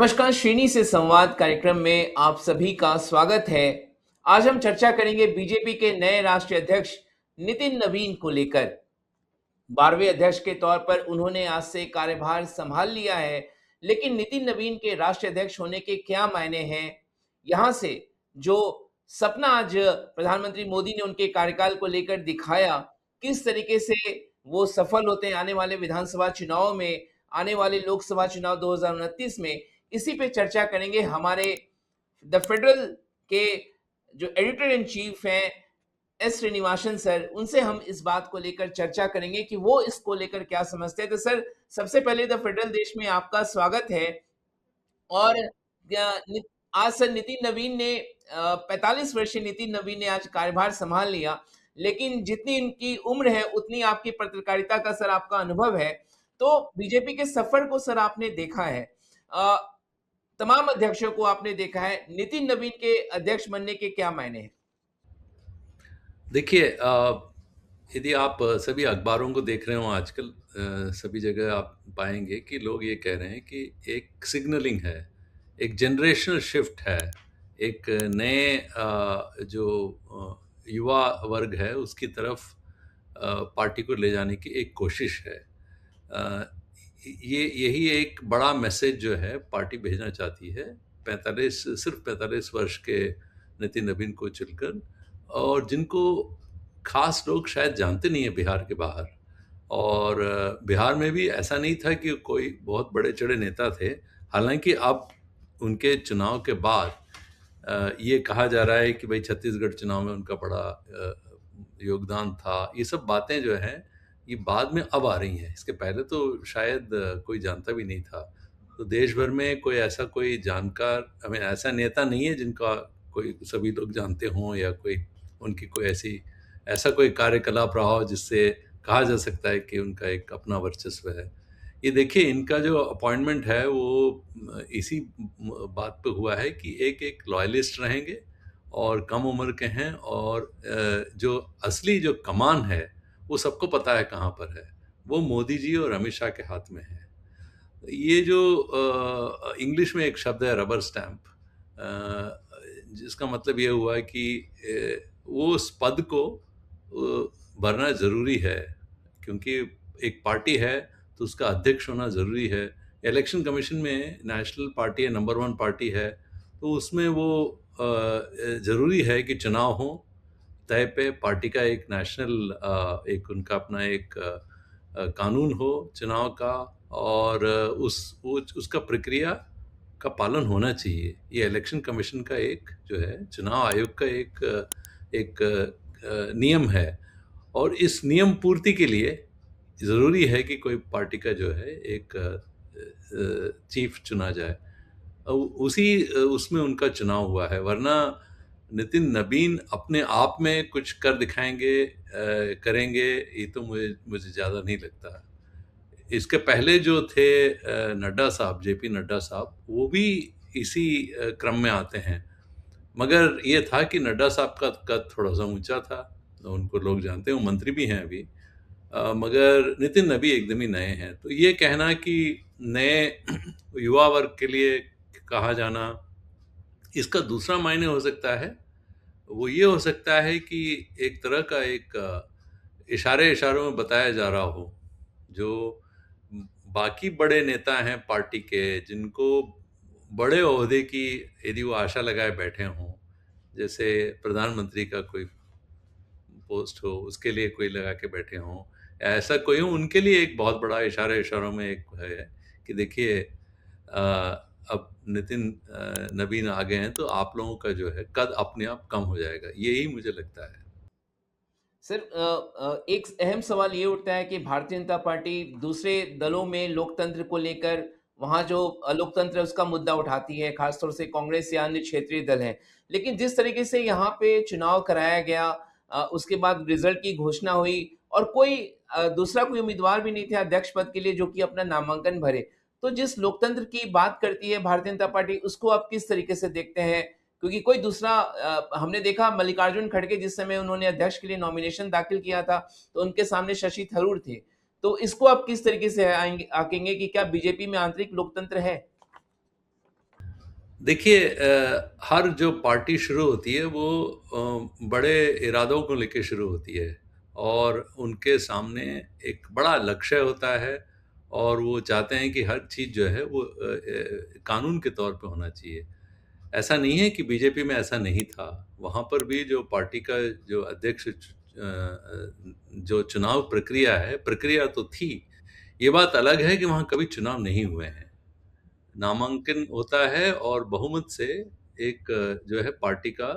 नमस्कार, श्रेणी से संवाद कार्यक्रम में आप सभी का स्वागत है। आज हम चर्चा करेंगे बीजेपी के नए राष्ट्रीय अध्यक्ष नितिन नवीन को लेकर। 12वें अध्यक्ष के तौर पर उन्होंने आज से कार्यभार संभाल लिया है, लेकिन नितिन नवीन के राष्ट्रीय अध्यक्ष होने के क्या मायने हैं? यहाँ से जो सपना आज प्रधानमंत्री मोदी ने उनके कार्यकाल को लेकर दिखाया, किस तरीके से वो सफल होते हैं आने वाले विधानसभा चुनाव में, आने वाले लोकसभा चुनाव 2029 में, इसी पे चर्चा करेंगे। हमारे द फेडरल के जो एडिटर इन चीफ हैं एस श्रीनिवासन सर, उनसे हम इस बात को लेकर चर्चा करेंगे कि वो इसको लेकर क्या समझते हैं। तो सर, सबसे पहले द फेडरल देश में आपका स्वागत है। और आज सर नितिन नवीन ने 45 वर्षीय नितिन नवीन ने आज कार्यभार संभाल लिया, लेकिन जितनी इनकी उम्र है उतनी आपकी पत्रकारिता का सर आपका अनुभव है। तो बीजेपी के सफर को सर आपने देखा है, तमाम अध्यक्षों को आपने देखा है, नितिन नवीन के अध्यक्ष बनने के क्या मायने हैं? देखिए, यदि आप सभी अखबारों को देख रहे हो आजकल, सभी जगह आप पाएंगे कि लोग ये कह रहे हैं कि एक सिग्नलिंग है, एक जनरेशनल शिफ्ट है, एक नए जो युवा वर्ग है उसकी तरफ पार्टी को ले जाने की एक कोशिश है। अ, ये यही एक बड़ा मैसेज जो है पार्टी भेजना चाहती है 45 वर्ष के नितिन नवीन को चुनकर, और जिनको खास लोग शायद जानते नहीं है बिहार के बाहर। और बिहार में भी ऐसा नहीं था कि कोई बहुत बड़े चढ़े नेता थे। हालांकि अब उनके चुनाव के बाद ये कहा जा रहा है कि भाई छत्तीसगढ़ चुनाव में उनका बड़ा योगदान था। ये सब बातें जो हैं ये बाद में अब आ रही हैं, इसके पहले तो शायद कोई जानता भी नहीं था। तो देश भर में कोई ऐसा कोई जानकार, हमें ऐसा नेता नहीं है जिनका कोई सभी लोग जानते हों, या कोई उनकी कोई ऐसा कोई कार्यकलाप रहा हो जिससे कहा जा सकता है कि उनका एक अपना वर्चस्व है। ये देखिए, इनका जो अपॉइंटमेंट है वो इसी बात पे हुआ है कि एक लॉयलिस्ट रहेंगे और कम उम्र के हैं, और जो असली जो कमान है वो सबको पता है कहाँ पर है, वो मोदी जी और अमित शाह के हाथ में है। ये जो इंग्लिश में एक शब्द है रबर स्टैंप, जिसका मतलब ये हुआ है कि वो उस पद को भरना ज़रूरी है, क्योंकि एक पार्टी है तो उसका अध्यक्ष होना ज़रूरी है। इलेक्शन कमीशन में नेशनल पार्टी है, नंबर 1 पार्टी है, तो उसमें वो ज़रूरी है कि चुनाव हो तय पे, पार्टी का एक नेशनल एक उनका अपना एक कानून हो चुनाव का, और उसका प्रक्रिया का पालन होना चाहिए। ये इलेक्शन कमीशन का एक जो है चुनाव आयोग का एक नियम है, और इस नियम पूर्ति के लिए ज़रूरी है कि कोई पार्टी का जो है एक चीफ चुना जाए। उसमें उनका चुनाव हुआ है, वरना नितिन नवीन अपने आप में कुछ कर दिखाएंगे, करेंगे, ये तो मुझे ज़्यादा नहीं लगता। इसके पहले जो थे नड्डा साहब, जेपी नड्डा साहब, वो भी इसी क्रम में आते हैं। मगर ये था कि नड्डा साहब का कद थोड़ा सा ऊंचा था, तो उनको लोग जानते हैं, वो मंत्री भी हैं अभी। मगर नितिन नबी एकदम ही नए हैं। तो ये कहना कि नए युवा वर्ग के लिए कहा जाना, इसका दूसरा मायने हो सकता है, वो ये हो सकता है कि एक तरह का एक इशारों में बताया जा रहा हो, जो बाकी बड़े नेता हैं पार्टी के, जिनको बड़े ओहदे की यदि वो आशा लगाए बैठे हों, जैसे प्रधानमंत्री का कोई पोस्ट हो उसके लिए कोई लगा के बैठे हों, ऐसा कोई हो, उनके लिए एक बहुत बड़ा इशारों में एक है कि देखिए अब नितिन नवीन आ गए हैं तो आप लोगों का जो है कद अपने आप कम हो जाएगा। यही मुझे लगता है। सर, एक अहम सवाल ये उठता है कि भारतीय जनता पार्टी दूसरे दलों में लोकतंत्र को लेकर वहाँ जो लोकतंत्र है उसका मुद्दा उठाती है, खासतौर से कांग्रेस या अन्य क्षेत्रीय दल हैं। लेकिन जिस तरीके से यहाँ पे चुनाव कराया गया, उसके बाद रिजल्ट की घोषणा हुई और कोई दूसरा कोई उम्मीदवार भी नहीं था अध्यक्ष पद के लिए जो कि अपना नामांकन भरे। तो जिस लोकतंत्र की बात करती है भारतीय जनता पार्टी, उसको आप किस तरीके से देखते हैं? क्योंकि कोई दूसरा हमने देखा मल्लिकार्जुन खड़गे जिस समय उन्होंने अध्यक्ष के लिए नॉमिनेशन दाखिल किया था, तो उनके सामने शशि थरूर थे। तो इसको आप किस तरीके से आएँगे आंकेंगे कि क्या बीजेपी में आंतरिक लोकतंत्र है? देखिए, हर जो पार्टी शुरू होती है वो बड़े इरादों को लेके शुरू होती है और उनके सामने एक बड़ा लक्ष्य होता है और वो चाहते हैं कि हर चीज़ जो है वो कानून के तौर पे होना चाहिए। ऐसा नहीं है कि बीजेपी में ऐसा नहीं था। वहाँ पर भी जो पार्टी का जो अध्यक्ष जो चुनाव प्रक्रिया है, प्रक्रिया तो थी। ये बात अलग है कि वहाँ कभी चुनाव नहीं हुए हैं। नामांकन होता है और बहुमत से एक जो है पार्टी का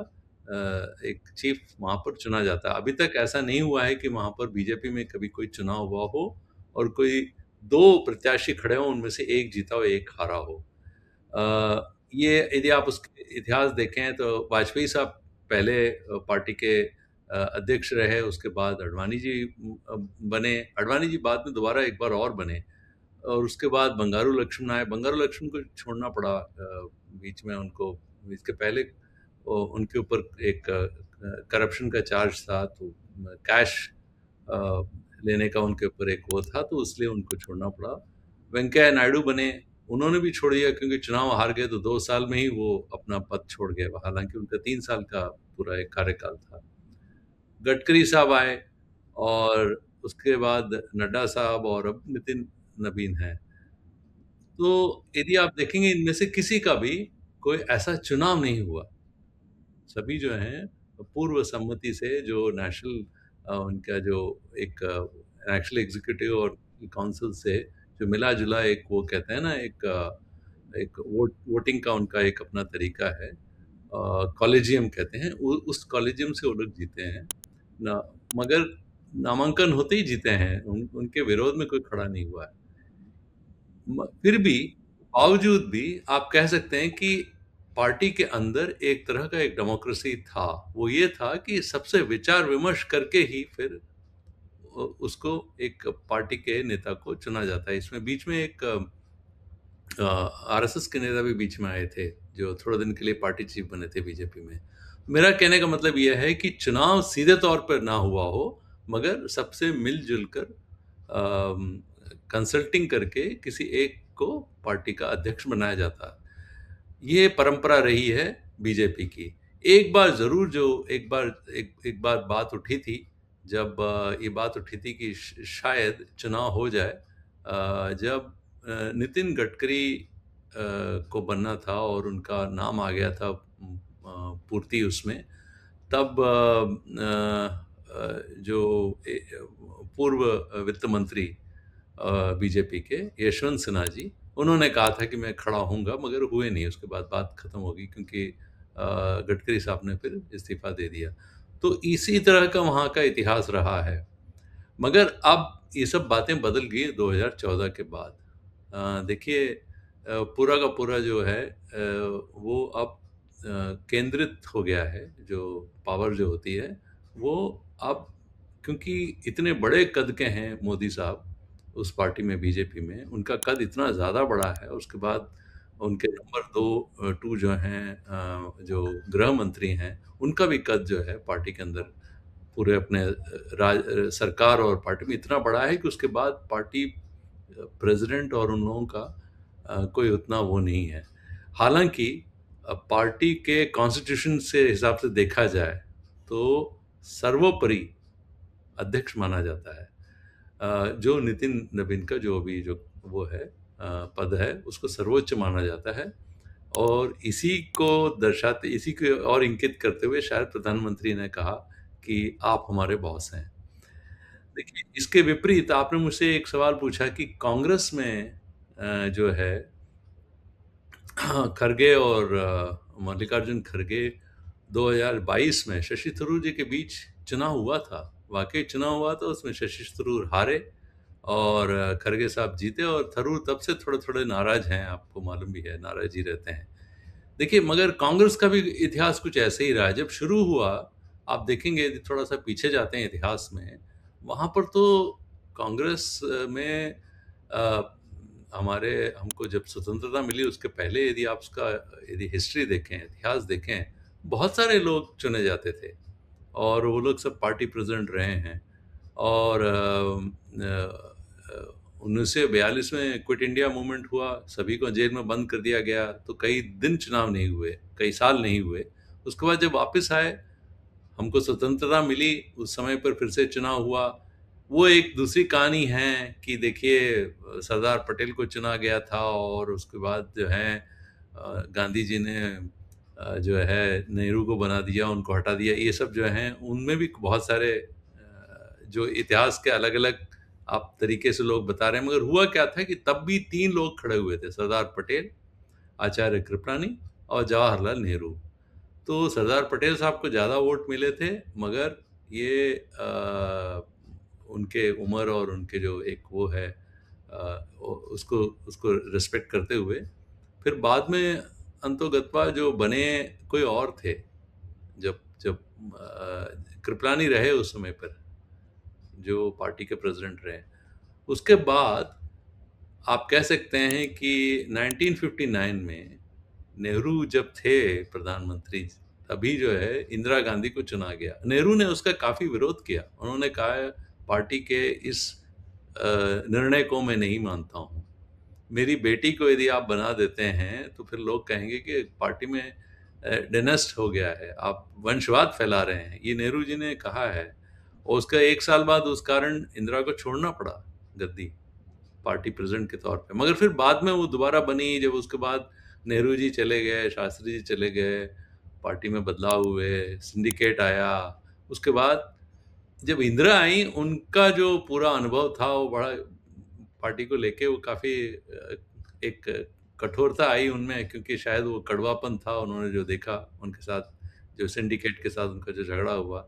एक चीफ वहाँ पर चुना जाता है। अभी तक ऐसा नहीं हुआ है कि वहाँ पर बीजेपी में कभी कोई चुनाव हुआ हो और कोई 2 प्रत्याशी खड़े हों, उनमें से 1 जीता हो, 1 हारा हो। ये यदि आप उसके इतिहास देखें तो वाजपेयी साहब पहले पार्टी के अध्यक्ष रहे, उसके बाद अडवाणी जी बने। अडवाणी जी बाद में दोबारा एक बार और बने। और उसके बाद बंगारू लक्ष्मण आए। बंगारू लक्ष्मण को छोड़ना पड़ा बीच में उनको। इसके पहले उनके ऊपर एक करप्शन का चार्ज था, तो कैश अ, लेने का उनके ऊपर एक वो था, तो इसलिए उनको छोड़ना पड़ा। वेंकैया नायडू बने, उन्होंने भी छोड़ दिया क्योंकि चुनाव हार गए, तो 2 साल में ही वो अपना पद छोड़ गए। हालाँकि उनका 3 साल का पूरा एक कार्यकाल था। गडकरी साहब आए और उसके बाद नड्डा साहब और अब नितिन नवीन हैं। तो यदि आप देखेंगे इनमें से किसी का भी कोई ऐसा चुनाव नहीं हुआ। सभी जो हैं पूर्व सम्मति से जो नेशनल उनका जो एक नेशनल एग्जीक्यूटिव और काउंसिल से जो मिला-जुला एक वो कहते हैं ना एक वोटिंग का उनका एक अपना तरीका है। कॉलेजियम कहते हैं। उ उस कॉलेजियम से वो लोग जीते हैं। ना मगर नामांकन होते ही जीते हैं। उनके विरोध में कोई खड़ा नहीं हुआ है। फिर भी बावजूद भी आप कह सकते हैं कि पार्टी के अंदर एक तरह का एक डेमोक्रेसी था। वो ये था कि सबसे विचार विमर्श करके ही फिर उसको एक पार्टी के नेता को चुना जाता है। इसमें बीच में एक आरएसएस के नेता भी बीच में आए थे, जो थोड़े दिन के लिए पार्टी चीफ बने थे बीजेपी में। मेरा कहने का मतलब ये है कि चुनाव सीधे तौर पर ना हुआ हो, मगर सबसे मिल-जुल कर कंसल्टिंग करके किसी एक को पार्टी का अध्यक्ष बनाया जाता। ये परंपरा रही है बीजेपी की। एक बार ज़रूर जो एक बार बात उठी थी, जब ये बात उठी थी कि शायद चुनाव हो जाए, जब नितिन गडकरी को बनना था और उनका नाम आ गया था पूर्ति उसमें, तब जो पूर्व वित्त मंत्री बीजेपी के यशवंत सिन्हा जी, उन्होंने कहा था कि मैं खड़ा होऊँगा, मगर हुए नहीं। उसके बाद बात खत्म हो गई क्योंकि गडकरी साहब ने फिर इस्तीफ़ा दे दिया। तो इसी तरह का वहाँ का इतिहास रहा है। मगर अब ये सब बातें बदल गई 2014 के बाद। देखिए, पूरा का पूरा जो है वो अब केंद्रित हो गया है। जो पावर जो होती है वो अब, क्योंकि इतने बड़े कद के हैं मोदी साहब उस पार्टी में, बीजेपी में उनका कद इतना ज़्यादा बड़ा है। उसके बाद उनके नंबर 2 जो हैं जो गृह मंत्री हैं, उनका भी कद जो है पार्टी के अंदर पूरे अपने सरकार और पार्टी में इतना बड़ा है कि उसके बाद पार्टी प्रेसिडेंट और उन लोगों का कोई उतना वो नहीं है। हालाँकि पार्टी के कॉन्स्टिट्यूशन से हिसाब से देखा जाए तो सर्वोपरि अध्यक्ष माना जाता है। जो नितिन नवीन का जो अभी जो वो है पद है, उसको सर्वोच्च माना जाता है और इसी को और इंगित करते हुए शायद प्रधानमंत्री ने कहा कि आप हमारे बॉस हैं। देखिए, इसके विपरीत आपने मुझसे एक सवाल पूछा कि कांग्रेस में जो है खरगे और मल्लिकार्जुन खरगे 2022 में शशि थरूर जी के बीच चुनाव हुआ था। वाक़ई चुनाव हुआ था, उसमें शशि थरूर हारे और खरगे साहब जीते और थरूर तब से थोड़े-थोड़े नाराज़ हैं, आपको मालूम भी है, नाराज़ ही रहते हैं। देखिए, मगर कांग्रेस का भी इतिहास कुछ ऐसे ही रहा है। जब शुरू हुआ, आप देखेंगे यदि थोड़ा-सा पीछे जाते हैं इतिहास में, वहाँ पर तो कांग्रेस में अ, हमारे हमको जब स्वतंत्रता मिली उसके पहले यदि आप उसका यदि हिस्ट्री देखें, इतिहास देखें, बहुत सारे लोग चुने जाते थे और वो लोग सब पार्टी प्रेज़िडेंट रहे हैं और 1942 में क्विट इंडिया मूवमेंट हुआ, सभी को जेल में बंद कर दिया गया, तो कई दिन चुनाव नहीं हुए, कई साल नहीं हुए। उसके बाद जब वापस आए, हमको स्वतंत्रता मिली, उस समय पर फिर से चुनाव हुआ। वो एक दूसरी कहानी है कि देखिए सरदार पटेल को चुना गया था और उसके बाद जो है गांधी जी ने जो है नेहरू को बना दिया, उनको हटा दिया। ये सब जो हैं उनमें भी बहुत सारे जो इतिहास के अलग-अलग आप तरीके से लोग बता रहे हैं, मगर हुआ क्या था कि तब भी 3 लोग खड़े हुए थे, सरदार पटेल, आचार्य कृपलानी और जवाहरलाल नेहरू। तो सरदार पटेल साहब को ज़्यादा वोट मिले थे, मगर ये उनके उम्र और उनके जो एक वो है उसको उसको रिस्पेक्ट करते हुए फिर बाद में अंतोगत्वा जो बने कोई और थे। जब जब कृपलानी रहे उस समय पर, जो पार्टी के प्रेसिडेंट रहे, उसके बाद आप कह सकते हैं कि 1959 में नेहरू जब थे प्रधानमंत्री, तभी जो है इंदिरा गांधी को चुना गया। नेहरू ने उसका काफ़ी विरोध किया। उन्होंने कहा पार्टी के इस निर्णय को मैं नहीं मानता हूँ। मेरी बेटी को यदि आप बना देते हैं तो फिर लोग कहेंगे कि पार्टी में डिनेस्ट हो गया है, आप वंशवाद फैला रहे हैं। ये नेहरू जी ने कहा है और उसका 1 साल बाद उस कारण इंदिरा को छोड़ना पड़ा गद्दी, पार्टी प्रेसिडेंट के तौर पे। मगर फिर बाद में वो दोबारा बनी, जब उसके बाद नेहरू जी चले गए, शास्त्री जी चले गए, पार्टी में बदलाव हुए, सिंडिकेट आया। उसके बाद जब इंदिरा आई, उनका जो पूरा अनुभव था वो बड़ा पार्टी को लेके वो काफ़ी एक कठोरता आई उनमें, क्योंकि शायद वो कड़वापन था उन्होंने जो देखा उनके साथ, जो सिंडिकेट के साथ उनका जो झगड़ा हुआ।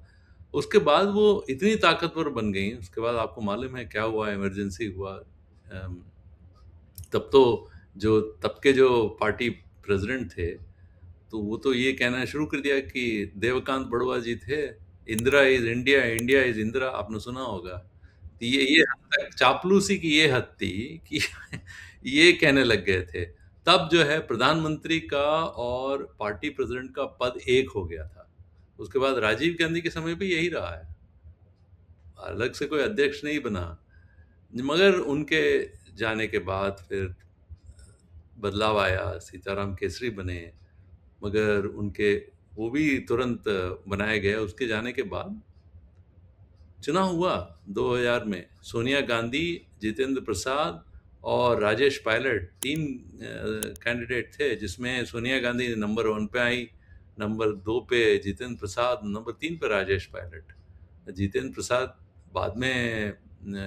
उसके बाद वो इतनी ताकतवर बन गई, उसके बाद आपको मालूम है क्या हुआ, इमरजेंसी हुआ। तब तो जो तब के जो पार्टी प्रेसिडेंट थे, तो वो तो ये कहना शुरू कर दिया कि देवकांत बड़ुआ जी थे, Indira is India, India is Indira, आपने सुना होगा। तो ये हद तक चापलूसी की ये हद थी कि ये कहने लग गए थे। तब जो है प्रधानमंत्री का और पार्टी प्रेसिडेंट का पद एक हो गया था। उसके बाद राजीव गांधी के समय भी यही रहा है, अलग से कोई अध्यक्ष नहीं बना। मगर उनके जाने के बाद फिर बदलाव आया, सीताराम केसरी बने, मगर उनके वो भी तुरंत बनाए गए। उसके जाने के बाद चुनाव हुआ 2000 में, सोनिया गांधी, जितेंद्र प्रसाद और राजेश पायलट, 3 कैंडिडेट थे, जिसमें सोनिया गांधी नंबर 1 पे आई, नंबर 2 पे जितेंद्र प्रसाद, नंबर 3 पे राजेश पायलट। जितेंद्र प्रसाद बाद में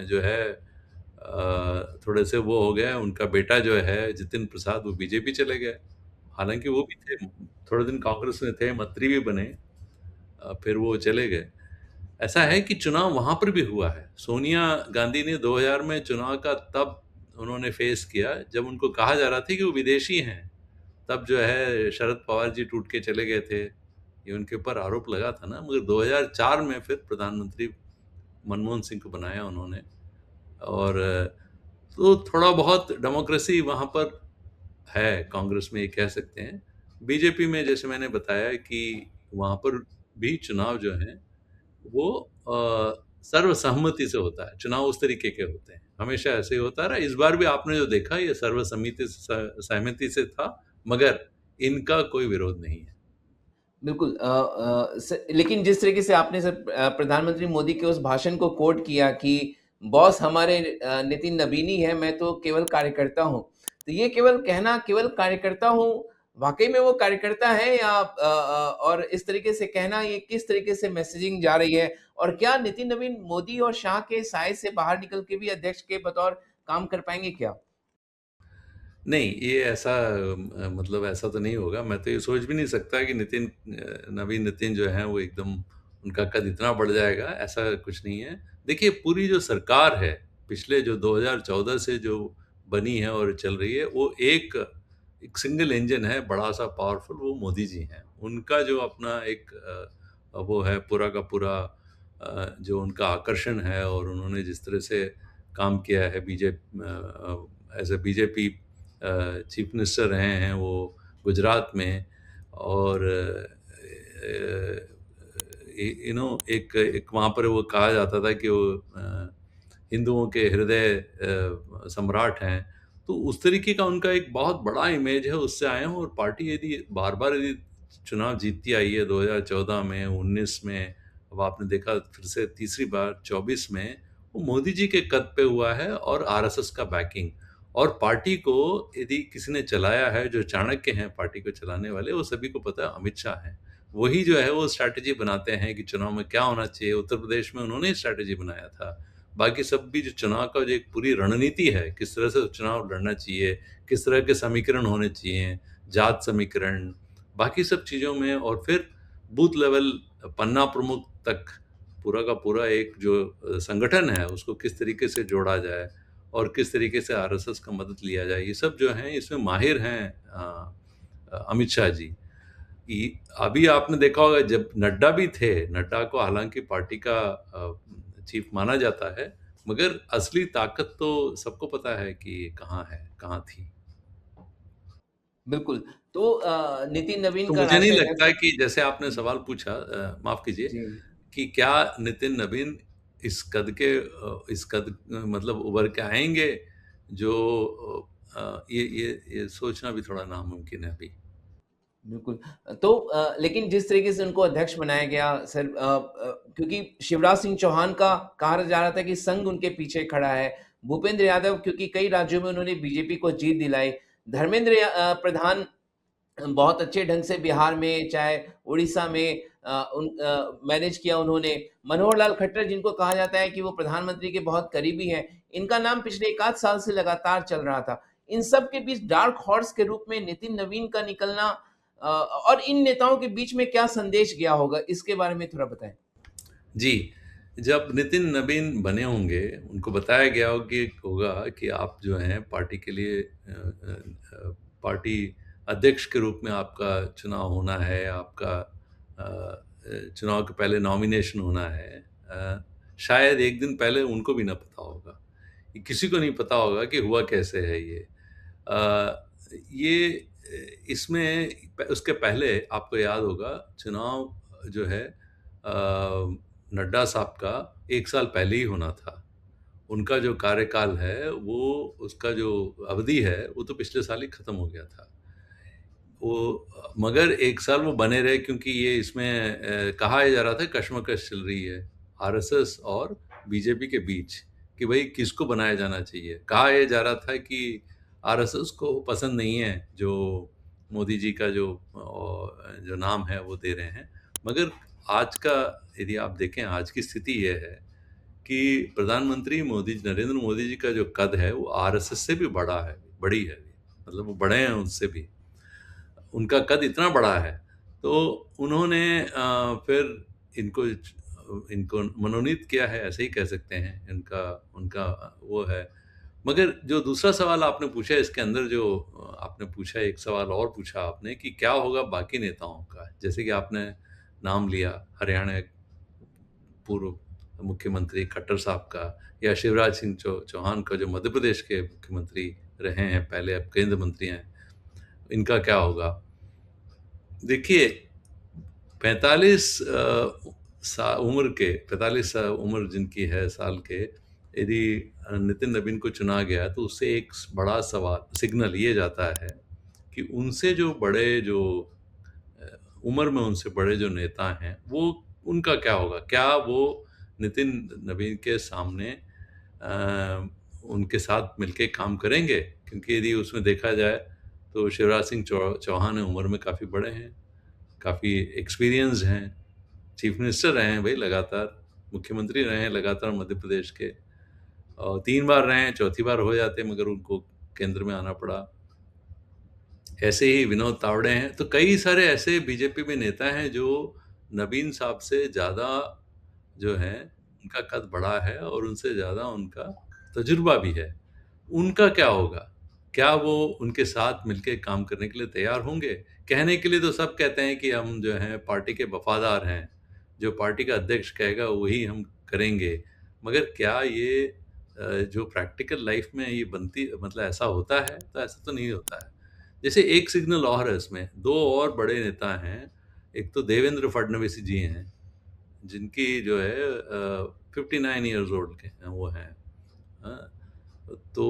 जो है थोड़े से वो हो गए, उनका बेटा जो है जितिन प्रसाद, वो बीजेपी चले गए। हालांकि वो भी थे, थोड़े दिन कांग्रेस में थे, मंत्री भी बने, फिर वो चले गए। ऐसा है कि चुनाव वहां पर भी हुआ है। सोनिया गांधी ने 2000 में चुनाव का तब उन्होंने फेस किया जब उनको कहा जा रहा था कि वो विदेशी हैं। तब जो है शरद पवार जी टूट के चले गए थे, ये उनके ऊपर आरोप लगा था ना। मगर 2004 में फिर प्रधानमंत्री मनमोहन सिंह को बनाया उन्होंने। और तो थोड़ा बहुत डेमोक्रेसी वहाँ पर है, कांग्रेस में ये कह सकते हैं। बीजेपी में जैसे मैंने बताया कि वहाँ पर भी चुनाव जो हैं वो सर्वसम्मति से होता है। चुनाव उस तरीके के होते हैं, हमेशा ऐसे ही होता रहा। इस बार भी आपने जो देखा ये सर्वसम्मति सहमति से था, मगर इनका कोई विरोध नहीं है। बिल्कुल लेकिन जिस तरीके से आपने सर प्रधानमंत्री मोदी के उस भाषण को कोट किया कि बॉस हमारे नितिन नबीनी है, मैं तो केवल कार्यकर्ता हूँ। तो ये केवल कहना, केवल कार्यकर्ता हूँ, वाक़ई में वो कार्यकर्ता है या और इस तरीके से कहना, ये किस तरीके से मैसेजिंग जा रही है? और क्या नितिन नवीन मोदी और शाह के साए से बाहर निकल के भी अध्यक्ष के बतौर काम कर पाएँगे क्या? नहीं, ये ऐसा मतलब ऐसा तो नहीं होगा। मैं तो ये सोच भी नहीं सकता कि नवीन नितिन जो हैं वो एकदम उनका कद इतना बढ़ जाएगा, ऐसा कुछ नहीं है। देखिए पूरी जो सरकार है, पिछले जो 2014 से जो बनी है और चल रही है, वो एक एक सिंगल इंजन है, बड़ा-सा पावरफुल, वो मोदी जी हैं। उनका जो अपना एक वो है पूरा का पूरा जो उनका आकर्षण है और उन्होंने जिस तरह से काम किया है as a BJP chief minister रहे हैं वो गुजरात में। और यू नो एक एक वहाँ पर वो कहा जाता था कि वो हिंदुओं के हृदय सम्राट हैं। तो उस तरीके का उनका एक बहुत बड़ा इमेज है, उससे आए हैं। और पार्टी यदि बार-बार यदि चुनाव जीतती आई है 2014 में, 19 में, अब आपने देखा फिर से तीसरी बार 24 में, वो मोदी जी के कद पे हुआ है और आरएसएस का बैकिंग। और पार्टी को यदि किसी ने चलाया है, जो चाणक्य हैं पार्टी को चलाने वाले, वो सभी को पता है, अमित शाह हैं। वही जो है वो स्ट्रैटेजी बनाते हैं कि चुनाव में क्या होना चाहिए। उत्तर प्रदेश में उन्होंने स्ट्रैटेजी बनाया था। बाकी सब भी जो चुनाव का जो एक पूरी रणनीति है, किस तरह से चुनाव लड़ना चाहिए, किस तरह के समीकरण होने चाहिए, जात समीकरण, बाकी सब चीज़ों में, और फिर बूथ लेवल पन्ना प्रमुख तक पूरा का पूरा एक जो संगठन है, उसको किस तरीके से जोड़ा जाए और किस तरीके से आरएसएस का मदद लिया जाए, ये सब जो है इसमें माहिर हैं अमित शाह जी। अभी आपने देखा होगा जब नड्डा भी थे, नड्डा को हालांकि पार्टी का चीफ माना जाता है, मगर असली ताकत तो सबको पता है कि कहाँ है, कहाँ थी। बिल्कुल। तो नितिन नवीन तो का मुझे नहीं राष्ट्रीय लगता अध्यक्ष। कि जैसे आपने सवाल पूछा, माफ कीजिए, जी। कि क्या नितिन नवीन इस कद मतलब उभर के आएंगे, जो ये सोचना भी थोड़ा नामुमकिन है अभी। बिल्कुल। तो लेकिन जिस तरीके से उनको अध्यक्ष बनाया गया सर, क्योंकि शिवराज सिंह चौहान का कहा जा रहा था कि संघ उनके पीछे खड़ा है। भूपेंद्र यादव, क्योंकि कई राज्यों में उन्होंने बीजेपी को जीत दिलाई। धर्मेंद्र प्रधान बहुत अच्छे ढंग से बिहार में, चाहे उड़ीसा में मैनेज किया उन्होंने। मनोहर लाल खट्टर, जिनको कहा जाता है कि वो प्रधानमंत्री के बहुत करीबी हैं, इनका नाम पिछले एक आध साल से लगातार चल रहा था। इन सब के बीच डार्क हॉर्स के रूप में नितिन नवीन का निकलना, और इन नेताओं के बीच में क्या संदेश गया होगा, इसके बारे में थोड़ा बताएं। जी, जब नितिन नवीन बने होंगे, उनको बताया गया होगा कि आप जो हैं पार्टी के लिए पार्टी अध्यक्ष के रूप में आपका चुनाव होना है, आपका चुनाव के पहले नॉमिनेशन होना है। शायद एक दिन पहले उनको भी ना पता होगा, ये किसी को नहीं पता होगा कि हुआ कैसे है ये। ये इसमें उसके पहले आपको याद होगा चुनाव जो है नड्डा साहब का 1 साल पहले ही होना था। उनका जो कार्यकाल है, वो उसका जो अवधि है, वो तो पिछले साल ही खत्म हो गया था। वो मगर 1 साल वो बने रहे, क्योंकि ये इसमें कहा जा रहा था कशमकश चल रही है आरएसएस और बीजेपी के बीच कि भाई किसको बनाया जाना चाहिए। कहा यह जा रहा था कि आरएसएस को पसंद नहीं है जो मोदी जी का जो नाम है वो दे रहे हैं। मगर आज का यदि आप देखें, आज की स्थिति ये है कि प्रधानमंत्री नरेंद्र मोदी जी का जो कद है वो आरएसएस से भी बड़ी है, मतलब वो बड़े हैं उनसे भी। उनका कद इतना बड़ा है, तो उन्होंने फिर इनको इनको मनोनीत किया है, ऐसे ही कह सकते हैं। इनका उनका वो है। मगर जो दूसरा सवाल आपने पूछा इसके अंदर, जो आपने पूछा, एक सवाल और पूछा आपने कि क्या होगा बाकी नेताओं का, जैसे कि आपने नाम लिया हरियाणा पूर्व मुख्यमंत्री खट्टर साहब का, या शिवराज सिंह चौहान का जो मध्य प्रदेश के मुख्यमंत्री रहे हैं पहले, अब केंद्र मंत्री हैं, इनका क्या होगा। देखिए, 45 45 उम्र जिनकी है साल के, यदि नितिन नवीन को चुना गया तो उससे एक बड़ा सवाल सिग्नल ये जाता है कि उनसे जो बड़े जो उम्र में उनसे बड़े जो नेता हैं, वो उनका क्या होगा। क्या वो नितिन नवीन के सामने उनके साथ मिलके काम करेंगे। क्योंकि यदि उसमें देखा जाए तो शिवराज सिंह चौहान उम्र में काफ़ी बड़े हैं, काफ़ी एक्सपीरियंस हैं, चीफ मिनिस्टर रहे हैं भाई लगातार, मुख्यमंत्री रहे हैं लगातार मध्य प्रदेश के, और 3 बार रहे हैं, चौथी बार हो जाते मगर उनको केंद्र में आना पड़ा। ऐसे ही विनोद तावड़े हैं। तो कई सारे ऐसे बीजेपी में नेता हैं जो नवीन साहब से ज़्यादा जो है, उनका कद बड़ा है और उनसे ज़्यादा उनका तजुर्बा भी है। उनका क्या होगा? क्या वो उनके साथ मिलके काम करने के लिए तैयार होंगे? कहने के लिए तो सब कहते हैं कि हम जो हैं पार्टी के वफ़ादार हैं, जो पार्टी का अध्यक्ष कहेगा वही हम करेंगे। मगर क्या ये जो प्रैक्टिकल लाइफ़ में ये बनती, मतलब ऐसा होता है? तो ऐसा तो नहीं होता है। जैसे एक सिग्नल और है इसमें, 2 और बड़े नेता हैं। एक तो देवेंद्र फडणवीस जी हैं, जिनकी जो है 59 इयर्स ओल्ड के हैं वो हैं। हाँ, तो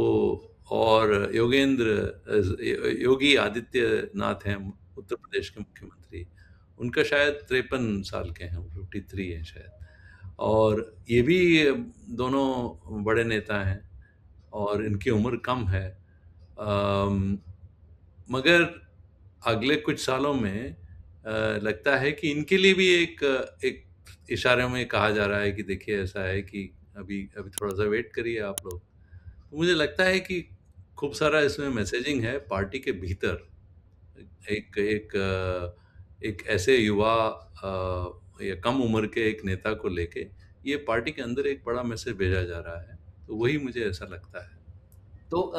और योगी आदित्यनाथ हैं उत्तर प्रदेश के मुख्यमंत्री, उनका शायद 53 साल के हैं, 53 हैं शायद। और ये भी दोनों बड़े नेता हैं और इनकी उम्र कम है। अम, मगर अगले कुछ सालों में लगता है कि इनके लिए भी एक इशारे में कहा जा रहा है कि देखिए ऐसा है कि अभी अभी थोड़ा सा वेट करिए आप लोग। तो मुझे लगता है कि खूब सारा इसमें मैसेजिंग है पार्टी के भीतर। एक एक एक ऐसे युवा या कम उम्र के एक नेता को लेके ये पार्टी के अंदर एक बड़ा मैसेज भेजा जा रहा है। तो वही मुझे ऐसा लगता है। तो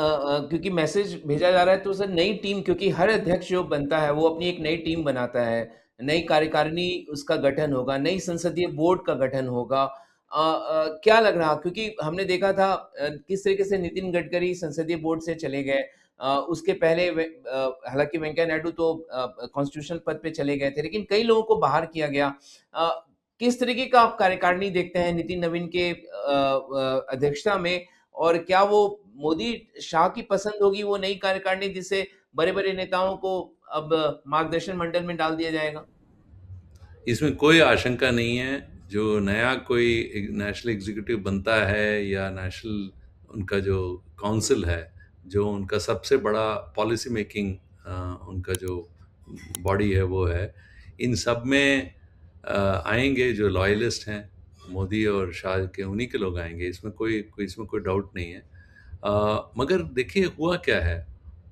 क्योंकि मैसेज भेजा जा रहा है तो सर नई टीम, क्योंकि हर अध्यक्ष जो बनता है वो अपनी एक नई टीम बनाता है, नई कार्यकारिणी उसका गठन होगा, नई संसदीय बोर्ड का गठन होगा। क्या लग रहा, क्योंकि हमने देखा था किस तरीके से नितिन गडकरी संसदीय बोर्ड से चले गए। उसके पहले हालांकि वेंकैया नायडू तो कॉन्स्टिट्यूशनल पद पे चले गए थे, लेकिन कई लोगों को बाहर किया गया। अ, किस तरीके का आप कार्यकारिणी देखते हैं नितिन नवीन के अध्यक्षता में, और क्या वो मोदी शाह की पसंद होगी वो नई कार्यकारिणी जिसे बड़े-बड़े नेताओं को अब मार्गदर्शन मंडल में डाल दिया जाएगा? इसमें कोई आशंका नहीं है। जो नया कोई नेशनल एग्जीक्यूटिव बनता है या नेशनल उनका जो काउंसिल है, जो उनका सबसे बड़ा पॉलिसी मेकिंग उनका जो बॉडी है वो है, इन सब में आएंगे जो लॉयलिस्ट हैं मोदी और शाह के, उन्हीं के लोग आएंगे। इसमें कोई डाउट नहीं है। मगर देखिए हुआ क्या है,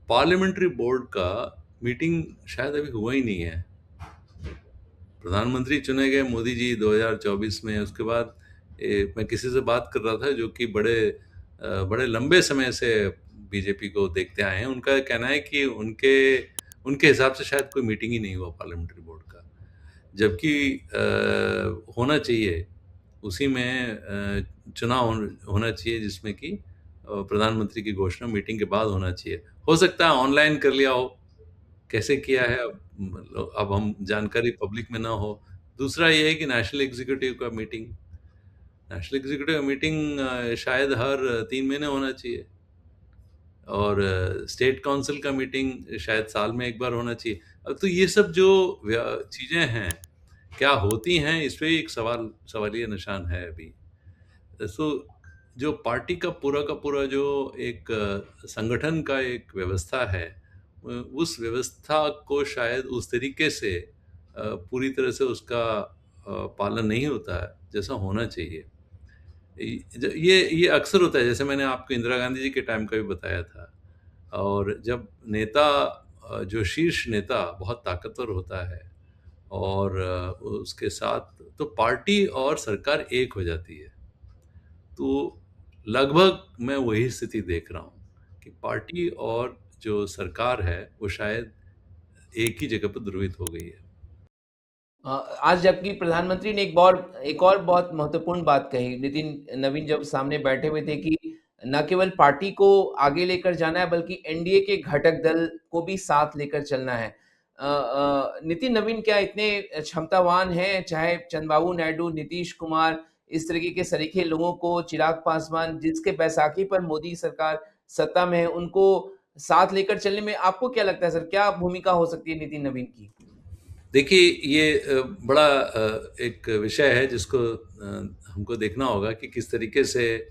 पार्लियामेंट्री बोर्ड का मीटिंग शायद अभी हुआ ही नहीं है। प्रधानमंत्री चुने गए मोदी जी 2024 में। उसके बाद मैं किसी से बात कर रहा था जो कि बड़े लंबे समय से बीजेपी को देखते आए हैं। उनका कहना है कि उनके उनके हिसाब से शायद कोई मीटिंग ही नहीं हुआ पार्लियामेंट्री बोर्ड का, जबकि होना चाहिए। उसी में चुनाव होना चाहिए जिसमें कि प्रधानमंत्री की घोषणा मीटिंग के बाद होना चाहिए। हो सकता है ऑनलाइन कर लिया हो, कैसे किया है अब, मतलब अब हम जानकारी पब्लिक में ना हो। दूसरा ये है कि नेशनल एग्जीक्यूटिव का मीटिंग शायद हर 3 महीने होना चाहिए। और स्टेट काउंसिल का मीटिंग शायद साल में एक बार होना चाहिए। अब तो ये सब जो चीज़ें हैं क्या होती हैं, इस पे एक सवालिया निशान है अभी। सो जो पार्टी का पूरा जो एक संगठन का एक व्यवस्था है, उस व्यवस्था को शायद उस तरीके से पूरी तरह से उसका पालन नहीं होता है जैसा होना चाहिए। ये अक्सर होता है, जैसे मैंने आपको इंदिरा गांधी जी के टाइम का भी बताया था। और जब नेता जो शीर्ष नेता बहुत ताकतवर होता है और उसके साथ तो पार्टी और सरकार एक हो जाती है। तो लगभग मैं वही स्थिति देख रहा हूँ कि पार्टी और जो सरकार है वो शायद एक ही जगह पर ध्रुवित हो गई है। आज जबकि प्रधानमंत्री ने एक और बहुत महत्वपूर्ण बात कही, नितिन नवीन जब सामने बैठे हुए थे, कि न केवल पार्टी को आगे लेकर जाना है बल्कि एनडीए के घटक दल को भी साथ लेकर चलना है। नितिन नवीन क्या इतने क्षमतावान हैं, चाहे चंद्रबाबू नायडू, नीतीश कुमार, इस तरीके के सरीखे लोगों को, चिराग पासवान जिसके बैसाखी पर मोदी सरकार सत्ता में है, उनको साथ लेकर चलने में आपको क्या लगता है सर, क्या भूमिका हो सकती है नितिन नवीन की? देखिए ये बड़ा एक विषय है जिसको हमको देखना होगा कि किस तरीके से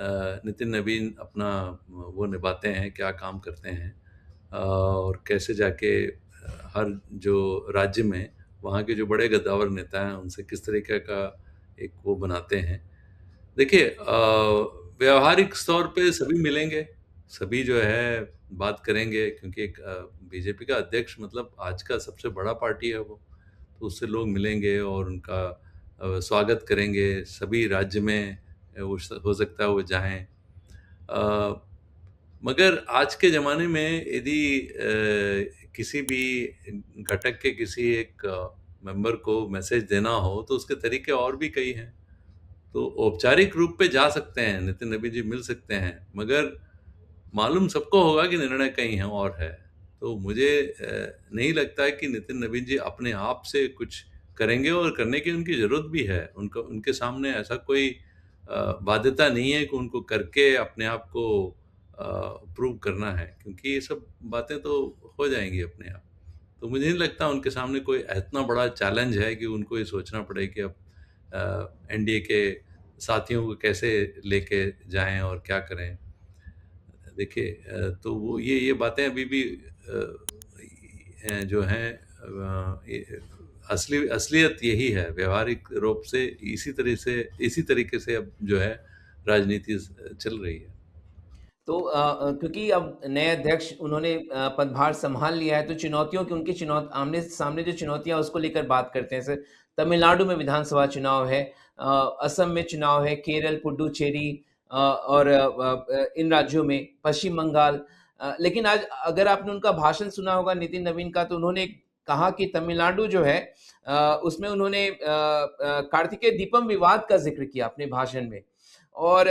नितिन नवीन अपना वो निभाते हैं, क्या काम करते हैं। और कैसे जाके हर जो राज्य में वहाँ के जो बड़े गद्दावर नेता हैं उनसे किस तरीके का एक वो बनाते हैं। देखिए व्यावहारिक तौर पे सभी मिलेंगे, सभी जो है बात करेंगे, क्योंकि एक बीजेपी का अध्यक्ष मतलब आज का सबसे बड़ा पार्टी है वो। तो उससे लोग मिलेंगे और उनका स्वागत करेंगे। सभी राज्य में हो सकता है वो जाएँ। मगर आज के ज़माने में यदि किसी भी घटक के किसी एक मेंबर को मैसेज देना हो तो उसके तरीके और भी कई हैं। तो औपचारिक रूप पे जा सकते हैं, नितिन नबीन जी मिल सकते हैं, मगर मालूम सबको होगा कि निर्णय कहीं है और है। तो मुझे नहीं लगता है कि नितिन नबीन जी अपने आप से कुछ करेंगे, और करने की उनकी ज़रूरत भी है। उनका उनके सामने ऐसा कोई बाध्यता नहीं है कि उनको करके अपने आप को प्रूव करना है, क्योंकि ये सब बातें तो हो जाएँगी अपने आप। तो मुझे नहीं लगता उनके सामने कोई इतना बड़ा चैलेंज है कि उनको ये सोचना पड़े कि अब एनडीए के साथियों को कैसे लेके जाएँ और क्या करें। देखिए तो वो ये बातें अभी भी जो हैं ये असलियत यही है, व्यावहारिक रूप से इसी तरीके से अब जो है राजनीति चल रही है। तो क्योंकि अब नए अध्यक्ष उन्होंने पदभार संभाल लिया है, तो चुनौतियों की उनकी आमने सामने जो चुनौतियां उसको लेकर बात करते हैं सर। तमिलनाडु में विधानसभा चुनाव है, असम में चुनाव है, केरल, पुडुचेरी और इन राज्यों में, पश्चिम बंगाल। लेकिन आज अगर आपने उनका भाषण सुना होगा नितिन नवीन का, तो उन्होंने कहा कि तमिलनाडु जो है उसमें उन्होंने कार्तिकेय दीपम विवाद का जिक्र किया अपने भाषण में, और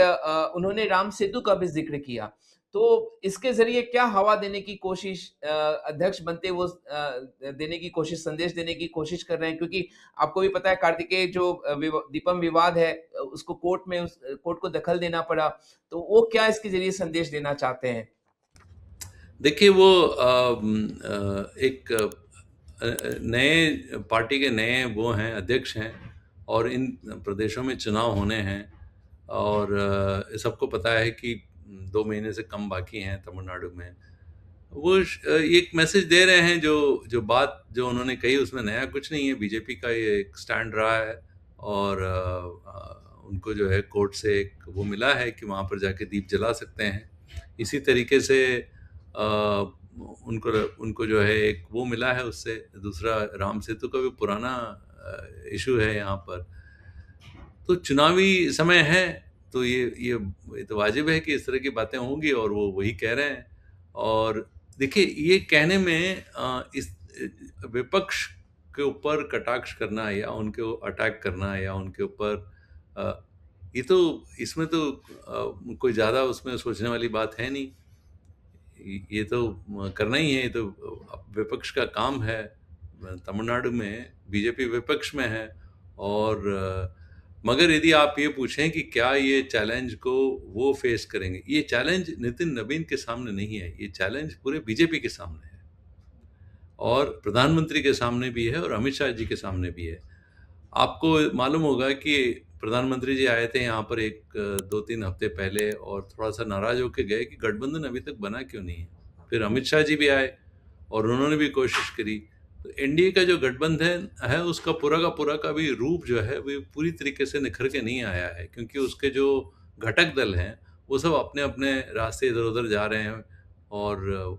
उन्होंने राम सेतु का भी ज़िक्र किया। तो इसके ज़रिए क्या हवा देने की कोशिश अध्यक्ष बनते वो देने की कोशिश, संदेश देने की कोशिश कर रहे हैं? क्योंकि आपको भी पता है कार्तिकेय जो दीपम विवाद है, उसको कोर्ट को दखल देना पड़ा। तो वो क्या इसके ज़रिए संदेश देना चाहते हैं? देखिए वो एक नए पार्टी के नए वो हैं, अध्यक्ष हैं, और इन प्रदेशों में चुनाव होने हैं, और सबको पता है कि 2 महीने से कम बाकी हैं तमिलनाडु में। वो एक मैसेज दे रहे हैं, जो बात जो उन्होंने कही उसमें नया कुछ नहीं है, बीजेपी का ये एक स्टैंड रहा है, और उनको जो है कोर्ट से एक वो मिला है कि वहाँ पर जाके दीप जला सकते हैं। इसी तरीके से उनको उनको जो है एक वो मिला है उससे, दूसरा राम सेतु का भी पुराना इशू है यहाँ पर। तो चुनावी समय है, तो ये तो वाजिब है कि इस तरह की बातें होंगी, और वो वही कह रहे हैं। और देखिए ये कहने में इस विपक्ष के ऊपर कटाक्ष करना या उनको अटैक करना या उनके ऊपर अ, ये तो इसमें तो कोई ज़्यादा उसमें सोचने वाली बात है नहीं। ये तो करना ही है, ये तो विपक्ष का काम है। तमिलनाडु में बीजेपी विपक्ष में है, और मगर यदि आप ये पूछें कि क्या ये चैलेंज को वो फेस करेंगे, ये चैलेंज नितिन नवीन के सामने नहीं है, ये चैलेंज पूरे बीजेपी के सामने है, और प्रधानमंत्री के सामने भी है, और अमित शाह जी के सामने भी है। आपको मालूम होगा कि प्रधानमंत्री जी आए थे यहाँ पर एक 2-3 हफ्ते पहले, और थोड़ा-सा नाराज़ होके गए कि गठबंधन अभी तक बना क्यों नहीं है। फिर अमित शाह जी भी आए, और उन्होंने भी कोशिश करी। तो एनडीए का जो गठबंधन है उसका पूरा का पूरा का भी रूप जो है वो पूरी तरीके से निखर के नहीं आया है, क्योंकि उसके जो घटक दल हैं वो सब अपने-अपने रास्ते इधर-उधर जा रहे हैं, और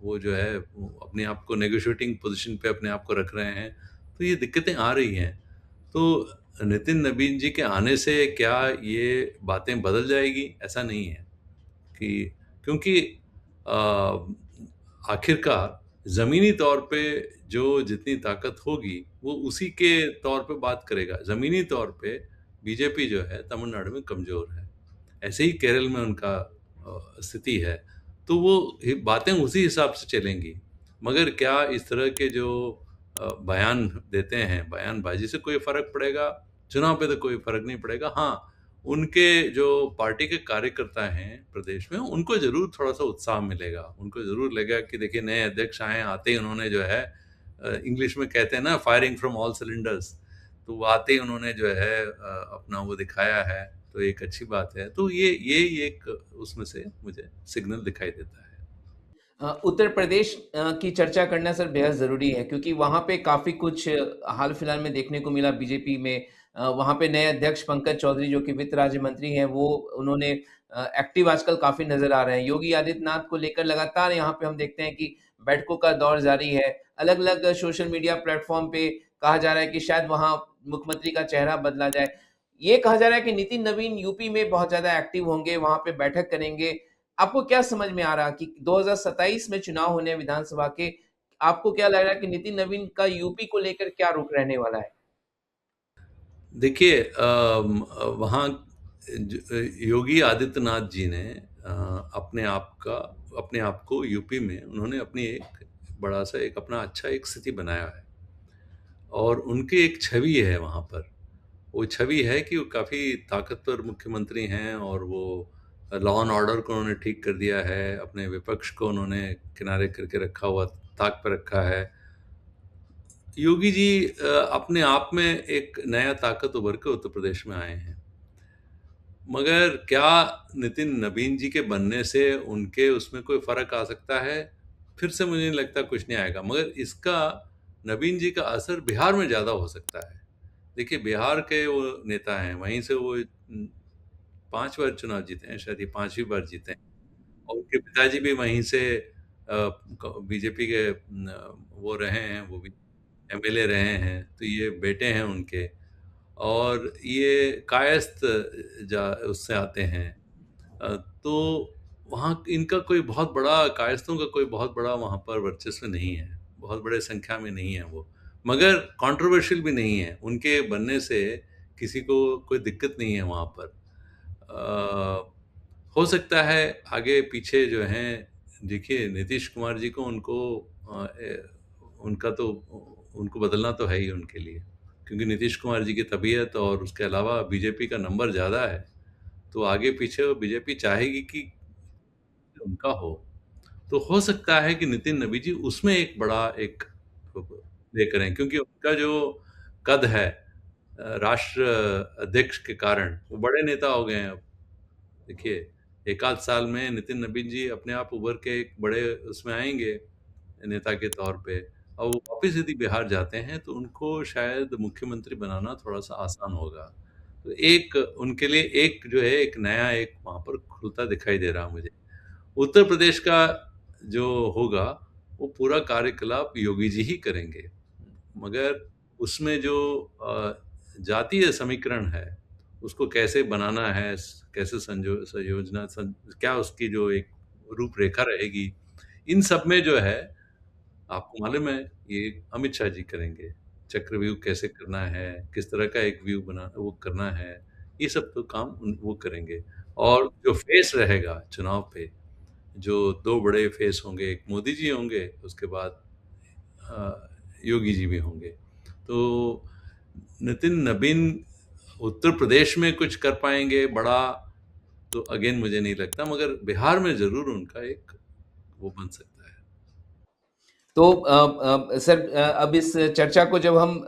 वो जो है वो अपने आप को नेगोशिएटिंग पोज़ीशन पे अपने आप को रख रहे हैं। तो ये दिक्कतें आ रही हैं। तो नितिन नवीन जी के आने से क्या ये बातें बदल जाएगी? ऐसा नहीं है कि, क्योंकि आखिरकार ज़मीनी तौर पे जो जितनी ताकत होगी, वो उसी के तौर पे बात करेगा। ज़मीनी तौर पे बीजेपी जो है तमिलनाडु में कमज़ोर है। ऐसे ही केरल में उनका स्थिति है। तो वो बातें उसी हिसाब से चलेंगी। मगर क्या इस तरह के जो बयान देते हैं, बयानबाज़ी से कोई फ़र्क पड़ेगा? चुनाव पे तो कोई फ़र्क नहीं पड़ेगा। हाँ, उनके जो पार्टी के कार्यकर्ता हैं प्रदेश में, उनको ज़रूर थोड़ा-सा उत्साह मिलेगा। उनको ज़रूर लगेगा कि देखिए नए अध्यक्ष आए हैं, आते ही उन्होंने जो है इंग्लिश में कहते हैं ना, फायरिंग फ्रॉम ऑल सिलिंडर्स। तो वो आते ही उन्होंने जो है अपना वो दिखाया है, तो एक अच्छी बात है। तो ये एक उसमें से मुझे सिग्नल दिखाई देता है। उत्तर प्रदेश की चर्चा करना सर बेहद ज़रूरी है, क्योंकि वहाँ पे काफ़ी कुछ हाल फिलहाल में देखने को मिला बीजेपी में। वहाँ पे नए अध्यक्ष पंकज चौधरी जो कि वित्त राज्य मंत्री हैं, वो उन्होंने एक्टिव आजकल काफ़ी नज़र आ रहे हैं। योगी आदित्यनाथ को लेकर लगातार यहाँ पे हम देखते हैं कि बैठकों का दौर जारी है। अलग-अलग सोशल मीडिया प्लेटफ़ॉर्म पे कहा जा रहा है कि शायद वहाँ मुख्यमंत्री का चेहरा बदला जाए। ये कहा जा रहा है कि नितिन नवीन यूपी में बहुत ज़्यादा एक्टिव होंगे, वहाँ पे बैठक करेंगे। आपको क्या समझ में आ रहा कि 2027 में चुनाव होने हैं विधानसभा के, आपको क्या लग रहा है कि नितिन नवीन का यूपी को लेकर क्या रुख रहने वाला है? देखिए वहाँ योगी आदित्यनाथ जी ने अपने आप को यूपी में उन्होंने अपनी एक बड़ा-सा एक अपना अच्छा एक स्थिति बनाया है, और उनकी एक छवि है वहाँ पर। वो छवि है कि वो काफ़ी ताकतवर मुख्यमंत्री हैं और वो लॉ एंड ऑर्डर को उन्होंने ठीक कर दिया है, अपने विपक्ष को उन्होंने किनारे करके रखा हुआ, ताक पे रखा है। योगी जी अपने आप में एक नया ताकत उभर के उत्तर प्रदेश में आए हैं। मगर क्या नितिन नबीन जी के बनने से उनके उसमें कोई फ़र्क आ सकता है? फिर से मुझे नहीं लगता, कुछ नहीं आएगा। मगर इसका नबीन जी का असर बिहार में ज़्यादा हो सकता है। देखिए, बिहार के वो नेता हैं, वहीं से वो 5 बार चुनाव जीते हैं, शायद ये 5वीं बार जीते हैं। और उनके पिताजी भी वहीं से बीजेपी के वो रहे हैं, वो भी एमएलए रहे हैं, तो ये बेटे हैं उनके। और ये कायस्थ जा उससे आते हैं। तो वहाँ इनका कोई बहुत बड़ा, कायस्थों का कोई बहुत बड़ा वहाँ पर वर्चस्व नहीं है, बहुत बड़े संख्या में नहीं है वो। मगर कंट्रोवर्शियल भी नहीं है, उनके बनने से किसी को कोई दिक्कत नहीं है वहाँ पर। हो सकता है आगे पीछे जो हैं, देखिए नीतीश कुमार जी को उनको उनका तो उनको बदलना तो है ही उनके लिए, क्योंकि नीतीश कुमार जी की तबीयत और उसके अलावा बीजेपी का नंबर ज़्यादा है, तो आगे पीछे बीजेपी चाहेगी कि उनका हो। तो हो सकता है कि नितिन नबी जी उसमें एक बड़ा एक प्ले करें, क्योंकि उनका जो कद है राष्ट्र अध्यक्ष के कारण वो बड़े नेता हो गए हैं अब। देखिए, एक आध साल में नितिन नबीन जी अपने आप उभर के एक बड़े उसमें आएँगे, नेता के तौर पे। और वो वापिस यदि बिहार जाते हैं तो उनको शायद मुख्यमंत्री बनाना थोड़ा-सा आसान होगा। तो एक उनके लिए एक जो है एक नया एक वहाँ पर खुलता दिखाई दे रहा मुझे। उत्तर प्रदेश का जो होगा, वो पूरा कार्यकलाप योगी जी ही करेंगे। मगर उसमें जो जातीय समीकरण है, उसको कैसे बनाना है, कैसे संयोजना क्या उसकी जो एक रूपरेखा रहेगी, इन सब में जो है, आपको मालूम है, ये अमित शाह जी करेंगे। चक्रव्यूह कैसे करना है, किस तरह का एक व्यू बना वो करना है, ये सब तो काम वो करेंगे। और जो फेस रहेगा चुनाव पे, जो 2 बड़े फेस होंगे, एक मोदी जी होंगे, उसके बाद योगी जी भी होंगे। तो नितिन नबीन उत्तर प्रदेश में कुछ कर पाएँगे बड़ा, तो अगेन मुझे नहीं लगता, मगर बिहार में ज़रूर उनका एक वो बन सकता है। तो सर, अब इस चर्चा को जब हम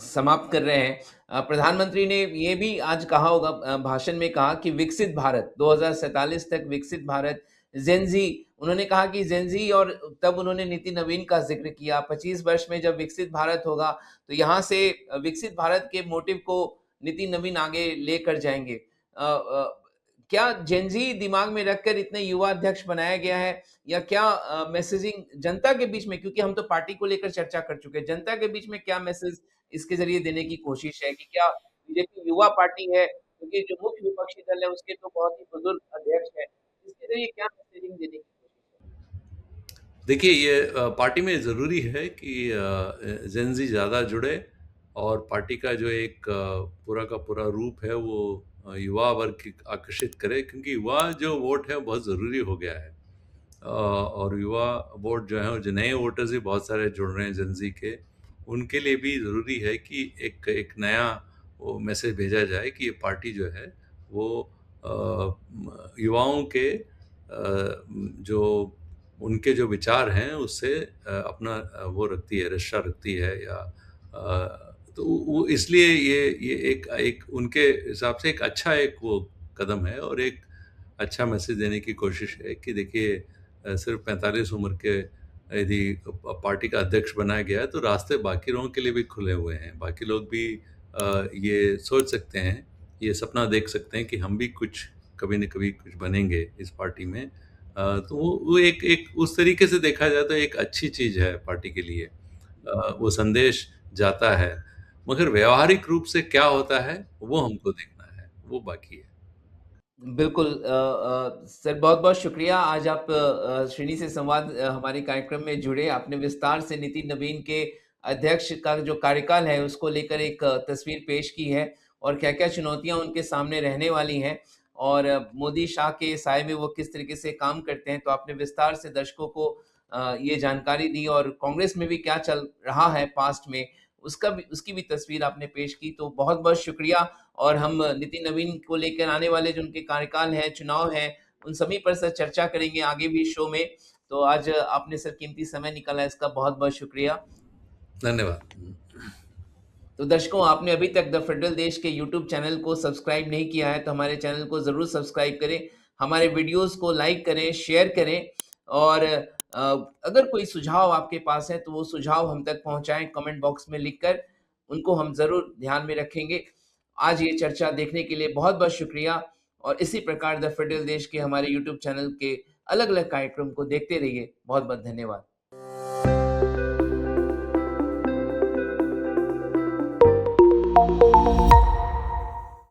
समाप्त कर रहे हैं, प्रधानमंत्री ने ये भी आज कहा होगा, भाषण में कहा कि विकसित भारत 2047 तक विकसित भारत, जेनजी, उन्होंने कहा कि जेनजी, और तब उन्होंने नीति नवीन का जिक्र किया 25 वर्ष में जब विकसित भारत होगा तो यहाँ से विकसित भारत के मोटिव को नीति नवीन आगे लेकर जाएंगे। क्या जेनजी दिमाग में रखकर इतने युवा अध्यक्ष बनाया गया है, या क्या मैसेजिंग जनता के बीच में, क्योंकि हम तो पार्टी को लेकर चर्चा कर चुके हैं, जनता के बीच में क्या मैसेज इसके ज़रिए देने की कोशिश है कि क्या बीजेपी युवा पार्टी है, क्योंकि जो मुख्य विपक्षी दल है उसके तो बहुत ही बुजुर्ग अध्यक्ष हैं, इसके ज़रिए क्या मैसेजिंग देने की कोशिश है? देखिए, ये पार्टी में ज़रूरी है कि जेन ज़ी ज़्यादा जुड़े और पार्टी का जो एक पूरा का पूरा रूप है वो युवा वर्ग की आकर्षित करे, क्योंकि युवा जो वोट है वो बहुत ज़रूरी हो गया है। और युवा वोट जो है, और जो नए वोटर्स भी बहुत सारे जुड़ रहे हैं जेन ज़ी के, उनके लिए भी ज़रूरी है कि एक एक नया वो मैसेज भेजा जाए कि ये पार्टी जो है वो युवाओं के जो उनके जो विचार हैं उससे अपना वो रखती है, रिश्ता रखती है, या तो वो इसलिए ये एक एक उनके हिसाब से एक अच्छा एक वो कदम है और एक अच्छा मैसेज देने की कोशिश है कि देखिए, सिर्फ 45 उम्र के यदि पार्टी का अध्यक्ष बनाया गया है तो रास्ते बाकी लोगों के लिए भी खुले हुए हैं। बाकी लोग भी ये सोच सकते हैं, ये सपना देख सकते हैं कि हम भी कुछ कभी न कभी कुछ बनेंगे इस पार्टी में। तो वो एक एक उस तरीके से देखा जाए तो एक अच्छी चीज़ है पार्टी के लिए। वो संदेश जाता है, मगर व्यावहारिक रूप से क्या होता है, वो हमको देखना है, वो बाकी है। बिल्कुल, सर बहुत-बहुत शुक्रिया, आज आप श्रेणी से संवाद हमारे कार्यक्रम में जुड़े। आपने विस्तार से नितिन नवीन के अध्यक्ष का जो कार्यकाल है उसको लेकर एक तस्वीर पेश की है, और क्या-क्या चुनौतियाँ उनके सामने रहने वाली हैं, और मोदी शाह के साए में वो किस तरीके से काम करते हैं। तो आपने विस्तार से दर्शकों को ये जानकारी दी, और कांग्रेस में भी क्या चल रहा है पास्ट में, उसकी भी तस्वीर आपने पेश की, तो बहुत-बहुत शुक्रिया। और हम नितिन नवीन को लेकर आने वाले जो उनके कार्यकाल है, चुनाव है, उन सभी पर सर चर्चा करेंगे आगे भी शो में। तो आज आपने सर कीमती समय निकाला, इसका बहुत-बहुत शुक्रिया। धन्यवाद। तो दर्शकों, आपने अभी तक द फेडरल देश के यूट्यूब चैनल को सब्सक्राइब नहीं किया है तो हमारे चैनल को ज़रूर सब्सक्राइब करें, हमारे वीडियोस को लाइक करें, शेयर करें। और अगर कोई सुझाव आपके पास है तो वो सुझाव हम तक पहुंचाएं कमेंट बॉक्स में लिखकर, उनको हम ज़रूर ध्यान में रखेंगे। आज ये चर्चा देखने के लिए बहुत बहुत शुक्रिया। और इसी प्रकार द फेडरल देश के हमारे यूट्यूब चैनल के अलग अलग कार्यक्रम को देखते रहिए। बहुत बहुत धन्यवाद।